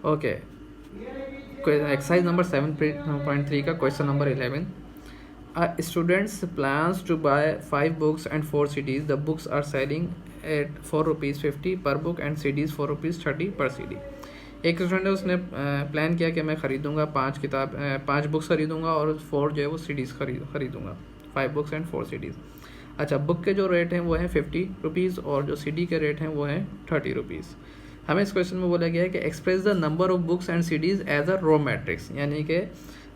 Okay, exercise number 7.3 का question number 11. Students plans to buy 5 books and 4 CDs. The books are selling at 4 rupees 50 per book and CDs 4 rupees 30 per CD. एक student है, उसने plan किया कि मैं ख़रीदूँगा 5 books ख़रीदूँगा और 4 जो है वो CDs ख़रीदूँगा, 5 बुक्स एंड 4 CDs. अच्छा, बुक के जो रेट हैं वो हैं 50 रुपीज़ और जो CD के रेट हैं वो हैं 30 रुपीज़. हमें इस क्वेश्चन में बोला गया है कि express the number of books and CDs as a row matrix, यानी कि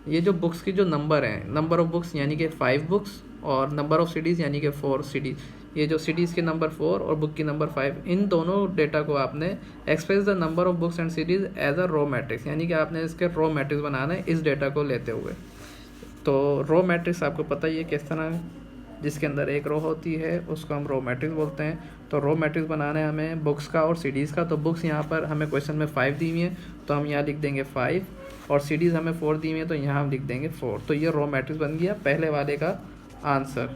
ये जो बुक्स की जो नंबर हैं, नंबर ऑफ बुक्स यानी कि 5 बुक्स और नंबर ऑफ CDs यानी कि 4 CDs, ये जो CDs की नंबर 4 और बुक की नंबर 5, इन दोनों डेटा को आपने express the number of books and CDs as a row matrix, यानी कि आपने इसके रो मैट्रिक्स बनाना है इस डेटा को लेते हुए. तो रो मैट्रिक्स आपको पता ही है किस तरह है, जिसके अंदर एक रो होती है उसको हम रो मैट्रिक्स बोलते हैं. तो रो मैट्रिक्स बनाना है हमें बुक्स का और CDs का. तो बुक्स यहाँ पर हमें क्वेश्चन में 5 दी हुई है तो हम यहाँ लिख देंगे 5, और CDs हमें 4 दी हुई है तो यहाँ हम लिख देंगे 4. तो ये रो मैट्रिक्स बन गया पहले वाले का आंसर.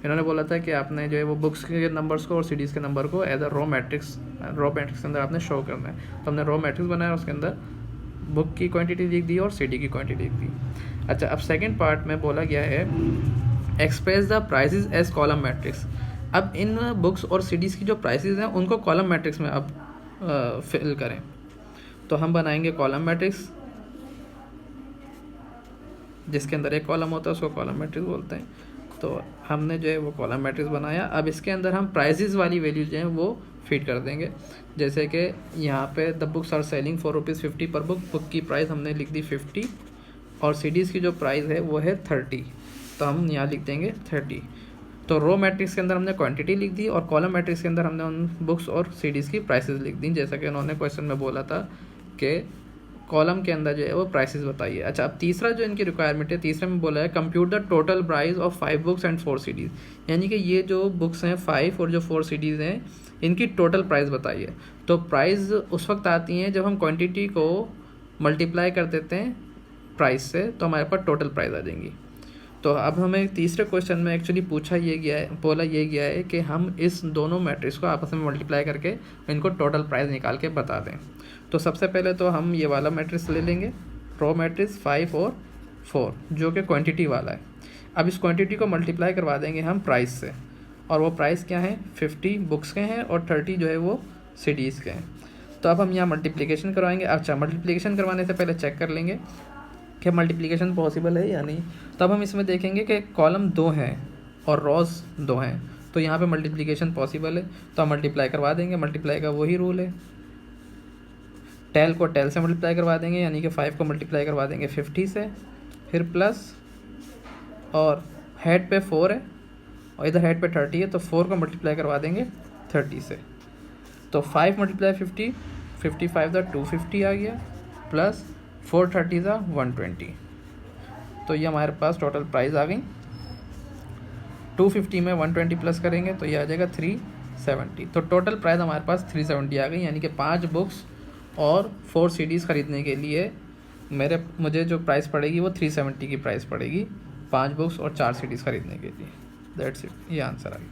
इन्होंने बोला था कि आपने जो है वो बुक्स के नंबर्स को और CDs के नंबर को एज अ रो मैट्रिक्स के अंदर आपने शो करना है. तो हमने रो मैट्रिक्स बनाया, उसके अंदर बुक की क्वांटिटी लिख दी और CD की क्वांटिटी लिख दी. अच्छा, अब सेकेंड पार्ट में बोला गया है express the prices as column matrix. अब इन बुक्स और CDs की जो प्राइसेस हैं उनको कॉलम मैट्रिक्स में अब फिल करें. तो हम बनाएंगे कॉलम मैट्रिक्स, जिसके अंदर एक कॉलम होता है उसको कॉलम मैट्रिक्स बोलते हैं. तो हमने जो है वो कॉलम मैट्रिक्स बनाया. अब इसके अंदर हम प्राइसेस वाली वैल्यू जो है वो फीड कर देंगे. जैसे कि यहाँ पे the books are selling 4 rupees 50 per book, book की प्राइस हमने लिख दी 50 और CDs की जो प्राइस है वो है 30, तो हम यहाँ लिख देंगे 30. तो रो मैट्रिक्स के अंदर हमने क्वांटिटी लिख दी और कॉलम मैट्रिक्स के अंदर हमने उन बुक्स और CDs की प्राइसेस लिख दी, जैसा कि उन्होंने क्वेश्चन में बोला था कि कॉलम के अंदर जो है वो प्राइसेस बताइए. अच्छा, अब तीसरा जो इनकी रिक्वायरमेंट है, तीसरे में बोला है compute the total price of 5 books and 4 CDs, यानी कि ये जो बुक्स हैं 5 और जो 4 CDs हैं इनकी टोटल प्राइस बताइए. तो प्राइस उस वक्त आती हैं जब हम क्वांटिटी को मल्टीप्लाई कर देते हैं प्राइस से, तो हमारे पास टोटल प्राइस आ जाएंगी. तो अब हमें तीसरे क्वेश्चन में एक्चुअली बोला ये गया है कि हम इस दोनों मैट्रिक्स को आपस में मल्टीप्लाई करके इनको टोटल प्राइस निकाल के बता दें. तो सबसे पहले तो हम ये वाला मैट्रिक्स ले लेंगे, रो मैट्रिक्स 5 और 4, जो कि क्वांटिटी वाला है. अब इस क्वांटिटी को मल्टीप्लाई करवा देंगे हम प्राइस से, और वो प्राइस क्या है 50 बुक्स के हैं और 30 जो है वो CDs के हैं. तो अब हम यहाँ मल्टीप्लिकेशन करवाएंगे. अच्छा, मल्टीप्लिकेशन करवाने से पहले चेक कर लेंगे कि मल्टीप्लिकेशन पॉसिबल है या नहीं. तब हम इसमें देखेंगे कि कॉलम 2 हैं और रोज़ 2 हैं, तो यहाँ पे मल्टीप्लिकेशन पॉसिबल है, तो हम मल्टीप्लाई करवा देंगे. मल्टीप्लाई का वही रूल है, टेल को टेल से मल्टीप्लाई करवा देंगे, यानी कि 5 को मल्टीप्लाई करवा देंगे 50 से, फिर प्लस, और हेड पे 4 है और इधर हेड पे 30 है, तो 4 को मल्टीप्लाई करवा देंगे 30 से. तो 5 मल्टीप्लाई 50, 55 था 250 आ गया, प्लस 430 था 120. तो ये हमारे पास टोटल प्राइस आ गई. 250 में 120 प्लस करेंगे तो ये आ जाएगा 370. तो टोटल प्राइस हमारे पास 370 आ गई, यानी कि 5 बुक्स और 4 CDs ख़रीदने के लिए मुझे जो प्राइस पड़ेगी वो 370 की प्राइस पड़ेगी 5 बुक्स और 4 CDs ख़रीदने के लिए. दैट्स इट, ये आंसर आ गया.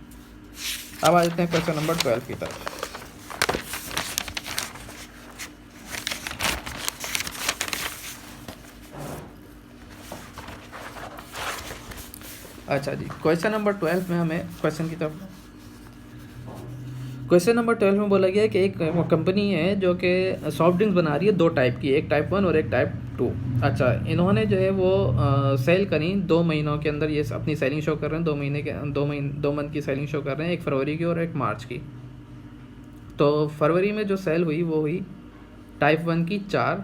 अब आ जाते हैं क्वेश्चन नंबर 12 की तरफ. अच्छा जी, क्वेश्चन नंबर 12 में हमें क्वेश्चन नंबर 12 में बोला गया है कि एक कंपनी है जो कि सॉफ्ट ड्रिंक्स बना रही है 2 टाइप की, एक टाइप 1 और एक टाइप 2. अच्छा, इन्होंने जो है वो सेल करी 2 महीनों के अंदर, ये अपनी सेलिंग शो कर रहे हैं 2 मंथ की सेलिंग शो कर रहे हैं, एक फरवरी की और एक मार्च की. तो फरवरी में जो सेल हुई वो हुई टाइप 1 की 4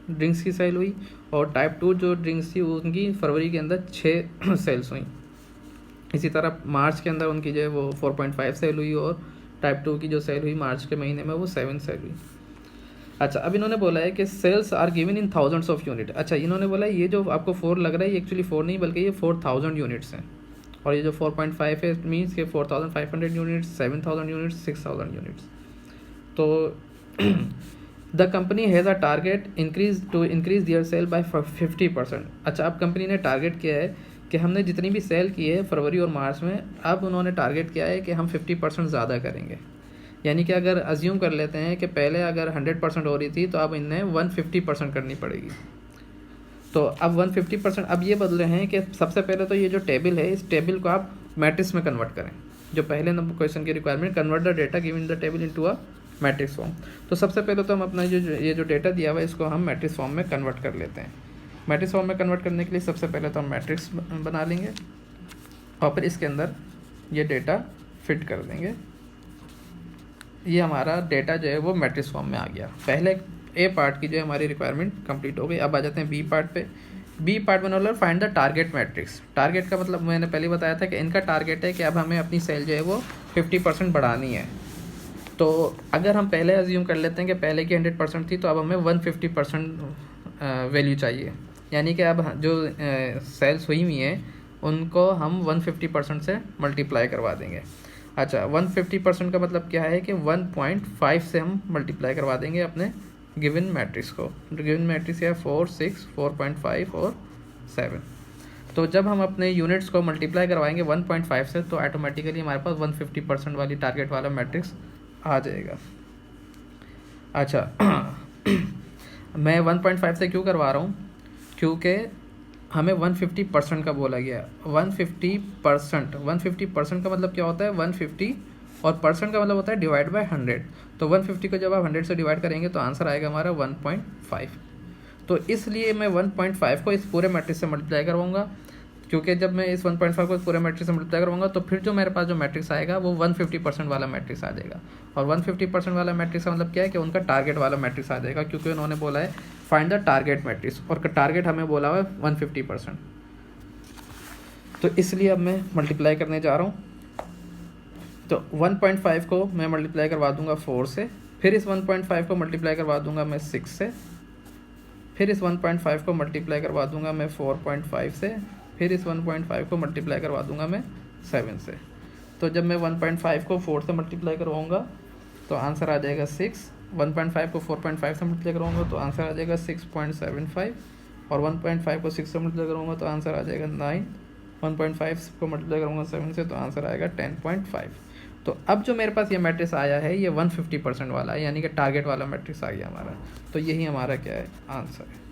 ड्रिंक्स की सेल हुई, और टाइप 2 जो ड्रिंक्स थी उनकी फरवरी के अंदर 6 सेल्स हुई. इसी तरह मार्च के अंदर उनकी जो है वो 4.5 सेल हुई, और टाइप 2 की जो सेल हुई मार्च के महीने में वो 7 सेल हुई. अच्छा, अब इन्होंने बोला है कि sales are given in thousands of unit. अच्छा, इन्होंने बोला है ये जो आपको 4 लग रहा है ये एक्चुअली 4 नहीं बल्कि ये 4000 यूनिट्स हैं, और ये जो 4.5 है मीन्स के 4500 यूनिट्स, 7000 यूनिट्स, 6000 यूनिट्स. तो the company has a target increase their sale by 50%. अच्छा, अब कंपनी ने टारगेट किया है कि हमने जितनी भी सेल की है फरवरी और मार्च में, अब उन्होंने टारगेट किया है कि हम 50% ज़्यादा करेंगे. यानी कि अगर अज्यूम कर लेते हैं कि पहले अगर 100% हो रही थी तो अब इन्हें 150% करनी पड़ेगी। तो अब 150% अब ये बदले हैं कि सबसे पहले तो ये जो टेबल है इस टेबल को आप मैट्रिक्स में कन्वर्ट करें। जो पहले नंबर क्वेश्चन की requirement, convert the data given the table into a matrix form. तो सबसे पहले तो हम अपना ये जो डेटा दिया हुआ है इसको हम मैट्रिक्स फॉर्म में कन्वर्ट कर लेते हैं। मैट्रिक्स फॉर्म में कन्वर्ट करने के लिए सबसे पहले तो हम मैट्रिक्स बना लेंगे और फिर इसके अंदर ये डेटा फिट कर देंगे। ये हमारा डेटा जो है वो मैट्रिक्स फॉर्म में आ गया। पहले ए पार्ट की जो है हमारी रिक्वायरमेंट कंप्लीट हो गई। अब आ जाते हैं बी पार्ट पे। बी पार्ट में बोला find the target matrix. Target का मतलब मैंने पहले बताया था कि इनका टारगेट है कि अब हमें अपनी सेल जो है वो 50% बढ़ानी है। तो अगर हम पहले अज्यूम कर लेते हैं कि पहले की 100% थी तो अब हमें 150% वैल्यू चाहिए, यानी कि अब जो सेल्स हुई हुई हैं उनको हम 150% से मल्टीप्लाई करवा देंगे। अच्छा, 150% का मतलब क्या है कि 1.5 से हम मल्टीप्लाई करवा देंगे अपने गिवन मैट्रिक्स को। गिवन मैट्रिक्स है 4, 6, 4.5 और 7। तो जब हम अपने यूनिट्स को मल्टीप्लाई करवाएंगे 1.5 से तो ऑटोमेटिकली हमारे पास 150% वाली टारगेट वाला मैट्रिक्स आ जाएगा। अच्छा मैं 1.5 से क्यों करवा रहा हूँ, क्योंकि हमें 150% का बोला गया। 150% का मतलब क्या होता है, 150 और परसेंट का मतलब होता है डिवाइड बाय 100। तो 150 को जब आप 100 से डिवाइड करेंगे तो आंसर आएगा हमारा 1.5। तो इसलिए मैं 1.5 को इस पूरे मैट्रिक्स से मल्टीप्लाई करवाऊंगा, क्योंकि जब मैं इस 1.5 को इस पूरे मैट्रिक्स से मल्टीप्लाई करवाऊंगा तो फिर जो मेरे पास जो मैट्रिक्स आएगा वो 150% वाला मैट्रिक्स आ जाएगा। और 150% वाला मैट्रिक्स का मतलब क्या है कि उनका टारगेट वाला मैट्रिक्स आ जाएगा, क्योंकि उन्होंने बोला है फाइंड द टारगेट मैट्रिक्स और टारगेट हमें बोला हुआ है 150%। तो इसलिए अब मैं मल्टीप्लाई करने जा रहा हूँ। तो 1.5 को मैं मल्टीप्लाई करवा दूंगा 4 से, फिर इस 1.5 को मल्टीप्लाई करवा दूंगा मैं 6 से, फिर इस 1.5 को मल्टीप्लाई करवा दूंगा मैं 4.5 से, फिर इस 1.5 को मल्टीप्लाई करवा दूंगा मैं 7 से। तो जब मैं 1.5 को 4 से मल्टीप्लाई करवाऊंगा तो आंसर आ जाएगा 6। 1.5 को 4.5 से मल्टीप्लाई करवाऊंगा तो आंसर आ जाएगा 6.75, और 1.5 को 6 से मल्टीप्लाई करूँगा तो आंसर आ जाएगा 9। 1.5 को मल्टीप्लाई करूँगा 7 से तो आंसर आएगा 10.5। तो अब जो मेरे पास ये मैट्रिक्स आया है ये 150% वाला है, यानी कि टारगेट वाला मैट्रिक्स आ गया हमारा। तो यही हमारा क्या है, आंसर है।